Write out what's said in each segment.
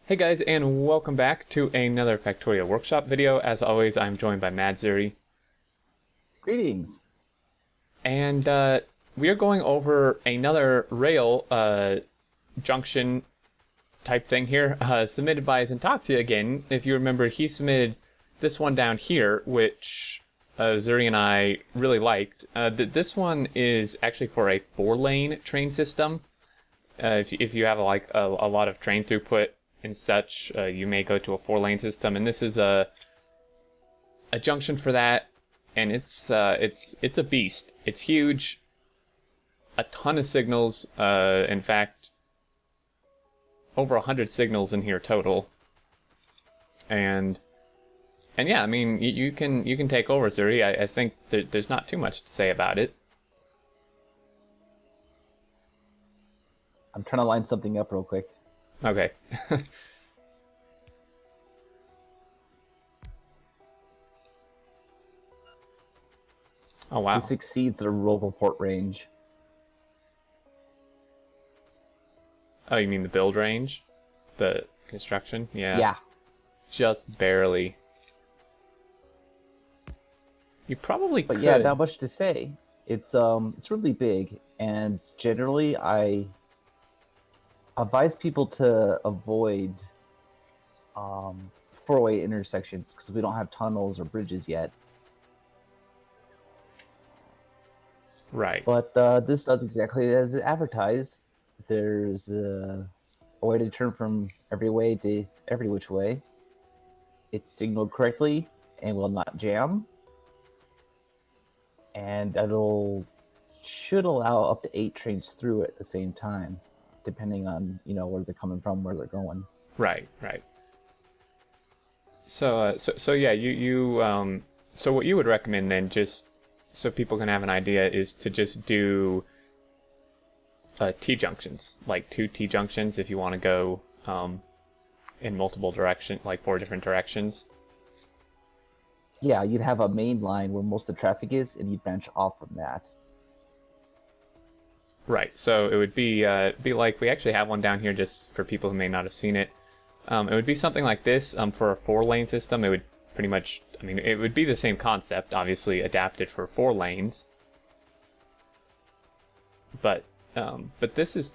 Hey guys, and welcome back to another Factorio Workshop video. As always, I'm joined by MadZuri. Greetings. And we are going over another rail junction type thing here, submitted by Xantaxia again. If you remember, he submitted this one down here, which Zuri and I really liked. This one is actually for a 4-lane train system. If you have a lot of train throughput and such, you may go to a 4-lane system, and this is a junction for that. And it's a beast. It's huge. A ton of signals. In fact, over 100 signals in here total. And yeah, I mean, you can take over, Zuri. I think there's not too much to say about it. I'm trying to line something up real quick. Okay. Oh wow. This exceeds the roll report range. Oh, you mean the build range? The construction? Yeah. Yeah. Just barely. You probably could. But yeah, not much to say. It's really big, and generally I advise people to avoid four-way intersections because we don't have tunnels or bridges yet. Right. But this does exactly as it advertised. There's a way to turn from every way to every which way. It's signaled correctly and will not jam. And should allow up to 8 trains through at the same time, depending on where they're coming from, where they're going. Right. So yeah, so what you would recommend then, just so people can have an idea, is to just do T-junctions, like 2 T-junctions if you want to go in multiple directions, like 4 different directions. Yeah, you'd have a main line where most of the traffic is, and you'd branch off from that. Right, so it would be like, we actually have one down here just for people who may not have seen it. It would be something like this. For a 4-lane system, it would pretty much, I mean, it would be the same concept, obviously adapted for 4 lanes. But this is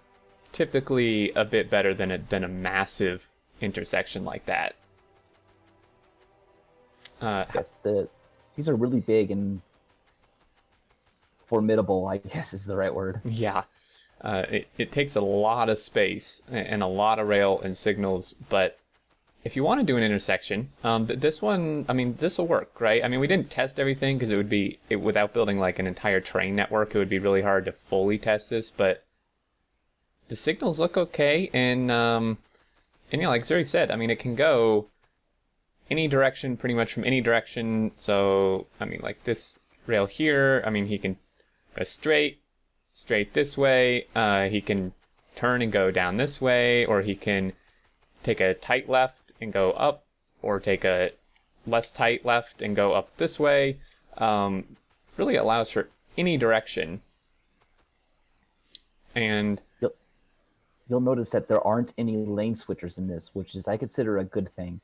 typically a bit better than a massive intersection like that. Yes, these are really big and formidable, I guess is the right word. Yeah. It takes a lot of space and a lot of rail and signals, but if you want to do an intersection, this one, I mean, this will work, right? I mean, we didn't test everything because without building like an entire train network, it would be really hard to fully test this, but the signals look okay, and yeah, like Zuri said, I mean, it can go any direction, pretty much from any direction. So, I mean, like this rail here, I mean, he can go straight this way, he can turn and go down this way, or he can take a tight left and go up, or take a less tight left and go up this way. Really allows for any direction. And you'll notice that there aren't any lane switchers in this, which is, I consider, a good thing.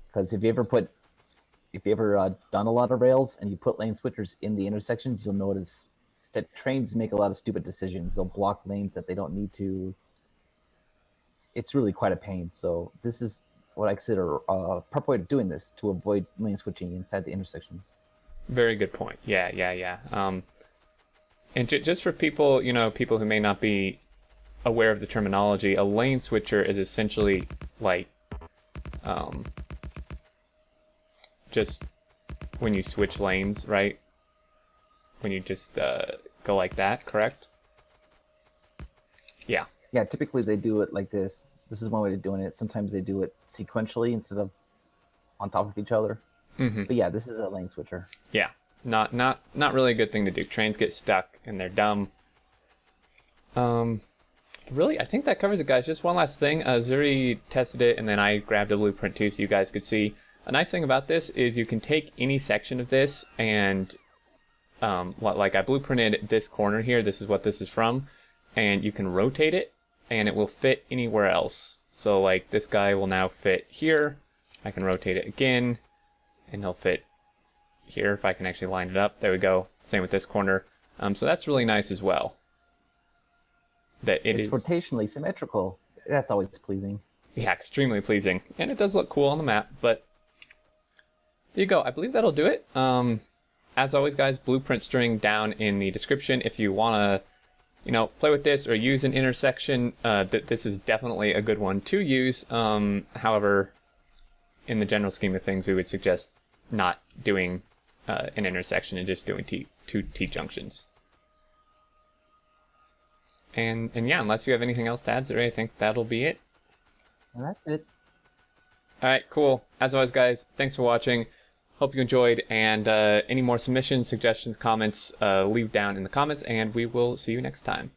Because if you ever done a lot of rails and you put lane switchers in the intersections, you'll notice that trains make a lot of stupid decisions. They'll block lanes that they don't need to. It's really quite a pain. So this is what I consider a proper way of doing this, to avoid lane switching inside the intersections. Very good point. Yeah. And just for people, people who may not be aware of the terminology, a lane switcher is essentially like just when you switch lanes, right? When you just go like that, correct? Yeah. Yeah, typically they do it like this. This is one way of doing it. Sometimes they do it sequentially instead of on top of each other. Mm-hmm. But yeah, this is a lane switcher. Yeah, not really a good thing to do. Trains get stuck and they're dumb. Really, I think that covers it, guys. Just one last thing. Zuri tested it, and then I grabbed a blueprint too, so you guys could see. A nice thing about this is you can take any section of this and, like I blueprinted this corner here. This is what this is from, and you can rotate it, and it will fit anywhere else. So like this guy will now fit here. I can rotate it again, and he'll fit here if I can actually line it up. There we go. Same with this corner. So that's really nice as well. That it's rotationally symmetrical. That's always pleasing. Yeah, extremely pleasing. And it does look cool on the map, but there you go. I believe that'll do it. As always, guys, blueprint string down in the description. If you want to, play with this or use an intersection, this is definitely a good one to use. However, in the general scheme of things, we would suggest not doing an intersection and just doing two T-junctions. And yeah, unless you have anything else to add, Zuri, I think that'll be it. And that's it. Alright, cool. As always, guys, thanks for watching. Hope you enjoyed, and any more submissions, suggestions, comments, leave down in the comments, and we will see you next time.